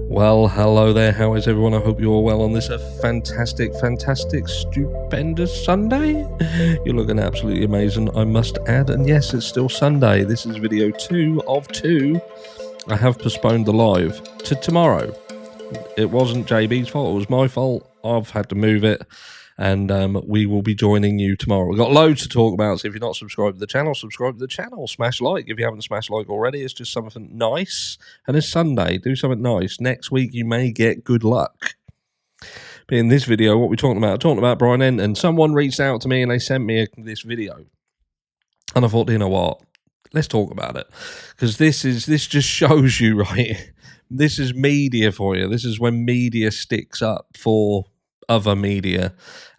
Well, hello there. How is everyone? I hope you're all well on this fantastic, stupendous Sunday. You're looking absolutely amazing, I must add. And yes, it's still Sunday. This is video 2 of 2. I have postponed the live to tomorrow. It wasn't JB's fault. It was my fault. I've had to move it. And we will be joining you tomorrow. We've got loads to talk about, so if you're not subscribed to the channel, subscribe to the channel. Smash like if you haven't smashed like already. It's just something nice. And it's Sunday. Do something nice. Next week, you may get good luck. But in this video, what we're talking about? I'm talking about Brian Entin. Someone reached out to me and they sent me this video. And I thought, you know what? Let's talk about it. Because this just shows you, right? This is media for you. This is when media sticks up for other media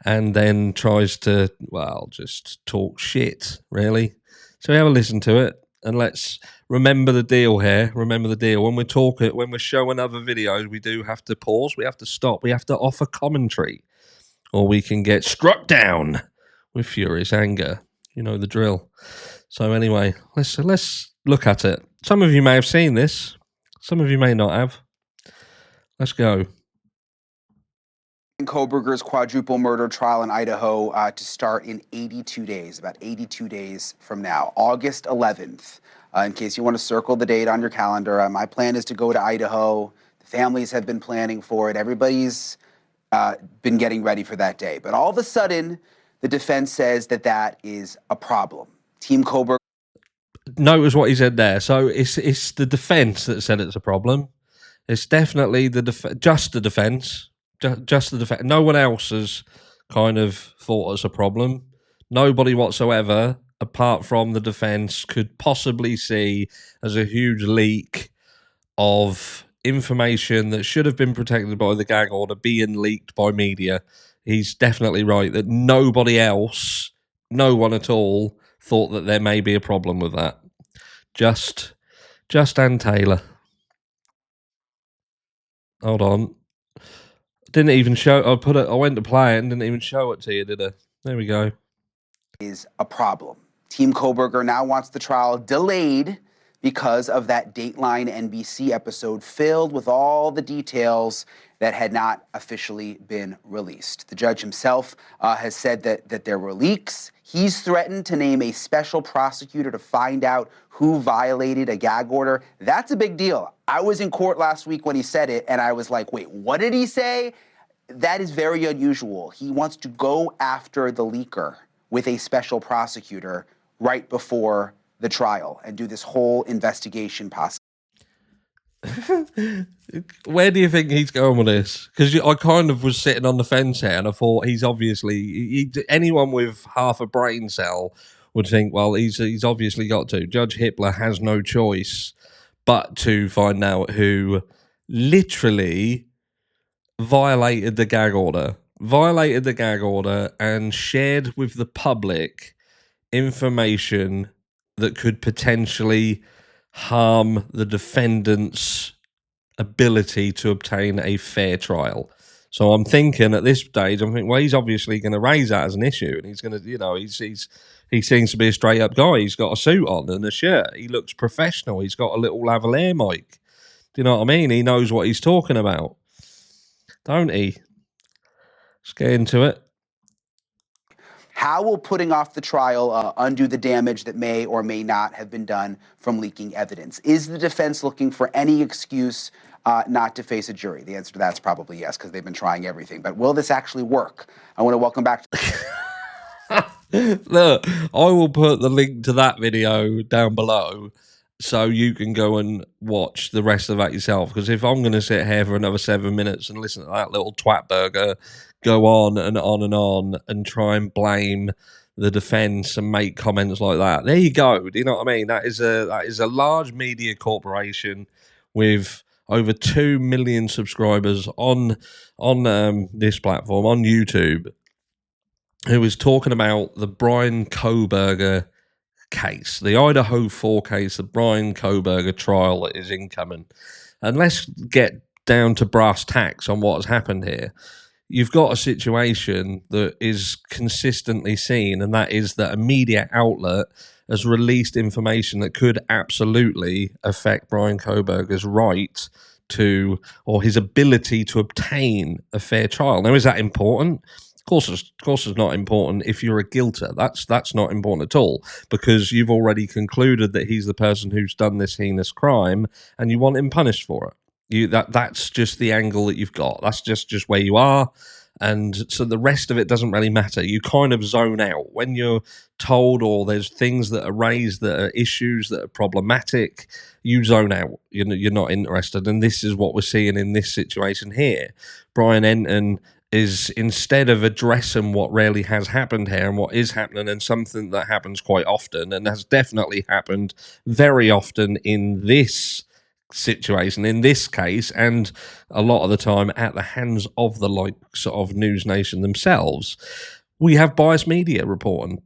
and then tries to, well, just talk shit, really. So have a listen to it and let's remember the deal here. Remember the deal. When we're showing other videos, we do have to pause. We have to stop. We have to offer commentary or we can get struck down with furious anger. You know the drill. So anyway, let's look at it. Some of you may have seen this. Some of you may not have. Let's go. Kohberger's quadruple murder trial in Idaho to start in 82 days, about 82 days from now, August 11th. In case you want to circle the date on your calendar, my plan is to go to Idaho. The families have been planning for it. Everybody's been getting ready for that day. But all of a sudden, the defense says that is a problem. Team Kohberger. Notice what he said there. So it's the defense that said it's a problem. It's definitely just the defense. Just the defense. No one else has kind of thought it's a problem. Nobody whatsoever, apart from the defense, could possibly see as a huge leak of information that should have been protected by the gag order being leaked by media. He's definitely right that nobody else, no one at all, thought that there may be a problem with that. Just Ann Taylor. Hold on. Didn't even show. I went to play it and didn't even show it to you, did I? There we go. Is a problem. Team Kohberger now wants the trial delayed because of that Dateline NBC episode filled with all the details that had not officially been released. The judge himself has said that there were leaks. He's threatened to name a special prosecutor to find out who violated a gag order. That's a big deal. I was in court last week when he said it, and I was like, wait, what did he say? That is very unusual. He wants to go after the leaker with a special prosecutor right before the trial and do this whole investigation possibly. Where do you think he's going with this? Because I kind of was sitting on the fence here and I thought he's obviously, anyone with half a brain cell would think, well, he's obviously got to. Judge Hitler has no choice but to find out who literally violated the gag order and shared with the public information that could potentially harm the defendant's ability to obtain a fair trial. So I'm thinking at this stage, well, he's obviously going to raise that as an issue, and he's going to, he seems to be a straight up guy. He's got a suit on and a shirt. He looks professional. He's got a little lavalier mic. Do you know what I mean? He knows what he's talking about, don't he? Let's get into it. How will putting off the trial undo the damage that may or may not have been done from leaking evidence? Is the defense looking for any excuse not to face a jury? The answer to that's probably yes, because they've been trying everything. But will this actually work? I want to welcome back. Look, I will put the link to that video down below so you can go and watch the rest of that yourself. Because if I'm going to sit here for another 7 minutes and listen to that little twat burger go on and try and blame the defense and make comments like that, there you go. Do you know what I mean? That is a large media corporation with over 2 million subscribers on this platform, on YouTube, who is talking about the Brian Kohberger case, the Idaho 4 case, the Brian Kohberger trial that is incoming. And let's get down to brass tacks on what has happened here. You've got a situation that is consistently seen, and that is that a media outlet has released information that could absolutely affect Brian Kohberger's right or his ability to obtain a fair trial. Now, is that important? Of course, it's not important if you're a guilter. That's not important at all, because you've already concluded that he's the person who's done this heinous crime, and you want him punished for it. That's just the angle that you've got. That's just where you are. And so the rest of it doesn't really matter. You kind of zone out when you're told, or there's things that are raised that are issues that are problematic. You zone out. You're not interested. And this is what we're seeing in this situation here. Brian Entin is, instead of addressing what really has happened here and what is happening, and something that happens quite often and has definitely happened very often in this situation, in this case, and a lot of the time at the hands of the likes of News Nation themselves, we have biased media reporting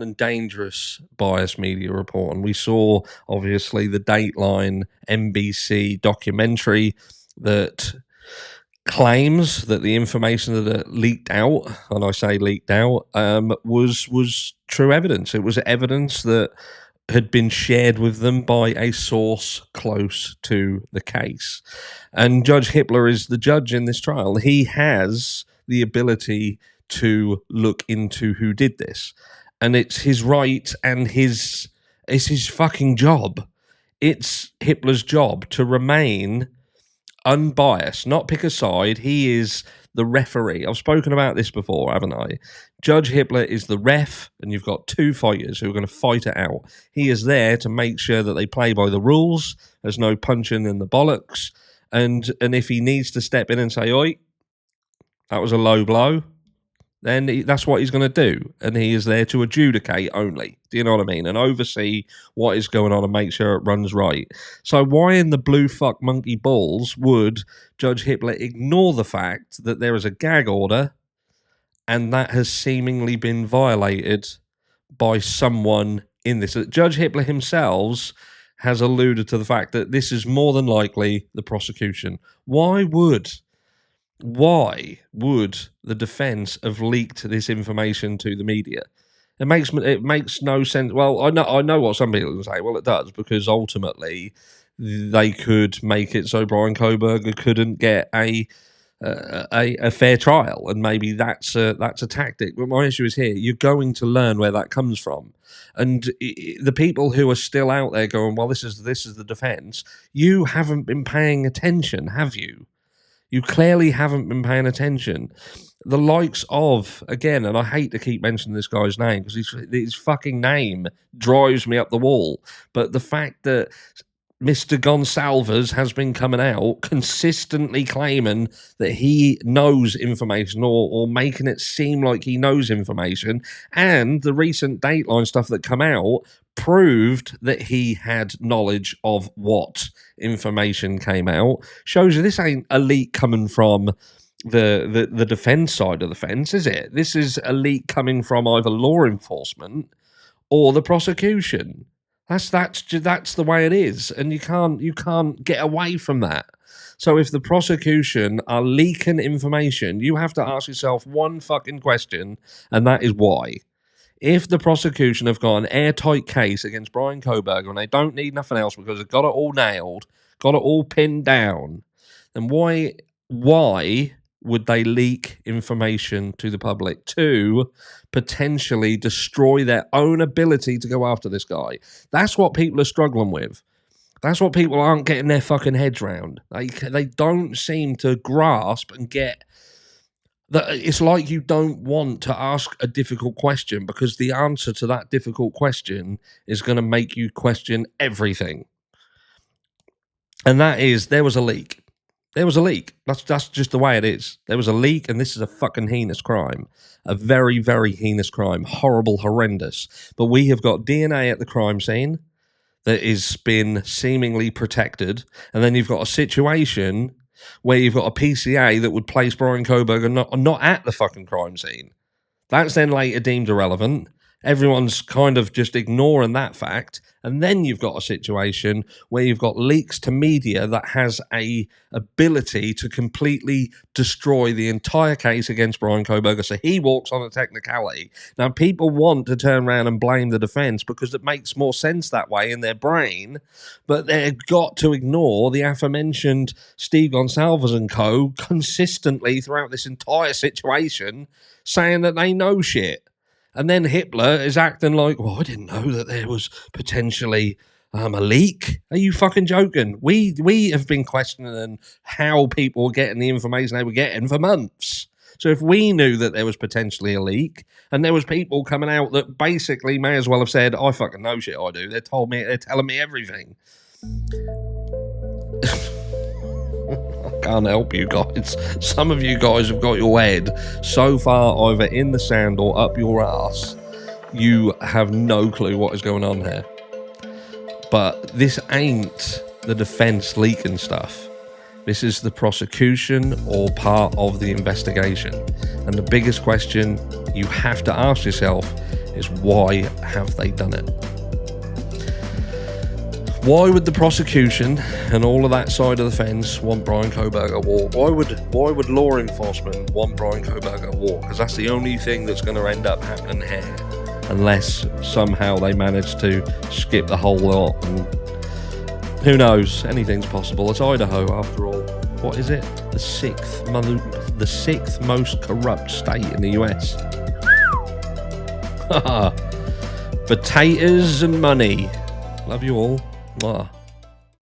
and dangerous biased media reporting. We saw, obviously, the Dateline NBC documentary that claims that the information that leaked out, and I say leaked out, was true evidence. It was evidence that had been shared with them by a source close to the case. And Judge Hippler is the judge in this trial. He has the ability to look into who did this. And it's his right, and it's his fucking job. It's Hippler's job to remain unbiased, not pick a side. He is the referee. I've spoken about this before, haven't I? Judge Hippler is the ref, and you've got two fighters who are going to fight it out. He is there to make sure that they play by the rules. There's no punching in the bollocks. And if he needs to step in and say, oi, that was a low blow, then that's what he's going to do. And he is there to adjudicate only. Do you know what I mean? And oversee what is going on and make sure it runs right. So why in the blue fuck monkey balls would Judge Hippler ignore the fact that there is a gag order and that has seemingly been violated by someone in this? Judge Hippler himself has alluded to the fact that this is more than likely the prosecution. Why would the defense have leaked this information to the media? It makes no sense. Well, I know what some people will say. Well, it does, because ultimately they could make it so Brian Kohberger couldn't get a fair trial, and maybe that's a tactic. But my issue is here: you're going to learn where that comes from, and the people who are still out there going, "Well, this is the defense." You haven't been paying attention, have you? You clearly haven't been paying attention. The likes of, again, and I hate to keep mentioning this guy's name because his fucking name drives me up the wall, but the fact that Mr. Gonsalves has been coming out consistently claiming that he knows information, or making it seem like he knows information, and the recent Dateline stuff that come out proved that he had knowledge of what information came out, shows you this ain't a leak coming from the defense side of the fence, is it? This is a leak coming from either law enforcement or the prosecution. That's the way it is, and you can't get away from that. So if the prosecution are leaking information, you have to ask yourself one fucking question, and that is why. If the prosecution have got an airtight case against Brian Kohberger and they don't need nothing else because they've got it all nailed, got it all pinned down, then why would they leak information to the public to potentially destroy their own ability to go after this guy? That's what people are struggling with. That's what people aren't getting their fucking heads round. They don't seem to grasp and get that. It's like you don't want to ask a difficult question because the answer to that difficult question is going to make you question everything. And that is, there was a leak. There was a leak. That's just the way it is. There was a leak, and this is a fucking heinous crime. A very, very heinous crime. Horrible, horrendous. But we have got DNA at the crime scene that has been seemingly protected. And then you've got a situation where you've got a PCA that would place Brian Kohberger not at the fucking crime scene. That's then later deemed irrelevant. Everyone's kind of just ignoring that fact. And then you've got a situation where you've got leaks to media that has a ability to completely destroy the entire case against Brian Kohberger. So he walks on a technicality. Now, people want to turn around and blame the defense because it makes more sense that way in their brain, but they've got to ignore the aforementioned Steve Gonsalves and co. consistently throughout this entire situation saying that they know shit. And then Hitler is acting like, well, I didn't know that there was potentially a leak. Are you fucking joking? We have been questioning how people were getting the information they were getting for months. So if we knew that there was potentially a leak and there was people coming out that basically may as well have said, I fucking know shit I do. They're telling me everything. Can't help you guys. Some of you guys have got your head so far either in the sand or up your ass, you have no clue what is going on here. But this ain't the defense leaking stuff. This is the prosecution or part of the investigation. And the biggest question you have to ask yourself is, why have they done it? Why would the prosecution and all of that side of the fence want Brian Kohberger walk? Why would law enforcement want Brian Kohberger walk? Because that's the only thing that's going to end up happening here, unless somehow they manage to skip the whole lot. And who knows? Anything's possible. It's Idaho, after all. What is it? The sixth most corrupt state in the US. Potatoes and money. Love you all. Mwah.